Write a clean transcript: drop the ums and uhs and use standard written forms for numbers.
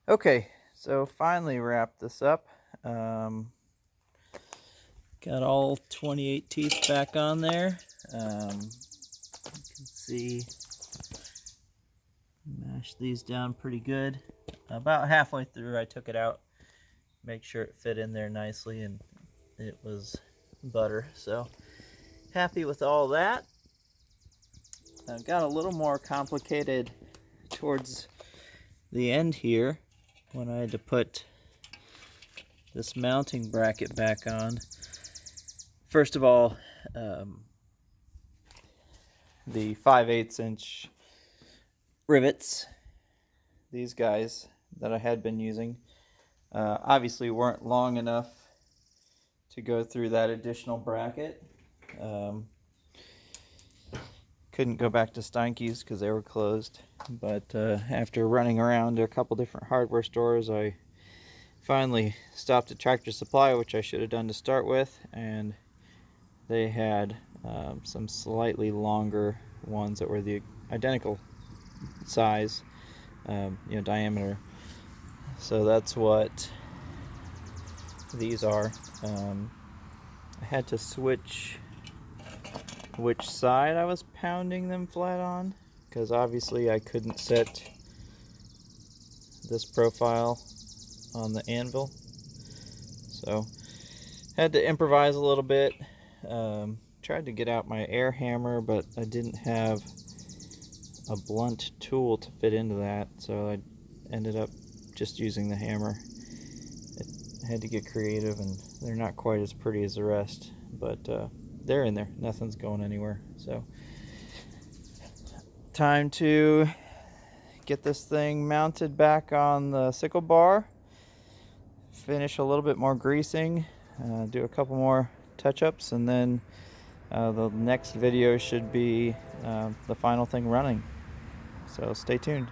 Okay, so finally wrapped this up. Um, got all 28 teeth back on there. You can see, mash these down pretty good. About halfway through I took it out, make sure it fit in there nicely, and it was butter. So happy with all that. Got a little more complicated towards the end here when I had to put this mounting bracket back on. First of all, the 5/8 inch rivets, these guys that I had been using, obviously weren't long enough to go through that additional bracket. Couldn't go back to Steinke's because they were closed, but after running around to a couple different hardware stores, I finally stopped at Tractor Supply, which I should have done to start with, and they had some slightly longer ones that were the identical size, diameter. So that's what these are. I had to switch which side I was pounding them flat on, because obviously I couldn't set this profile on the anvil, so had to improvise a little bit. Tried to get out my air hammer, but I didn't have a blunt tool to fit into that, so I ended up just using the hammer. I had to get creative, and they're not quite as pretty as the rest, but they're in there. Nothing's going anywhere. So time to get this thing mounted back on the Sicklebar, finish a little bit more greasing, do a couple more touch-ups, and then the next video should be the final thing running. So stay tuned.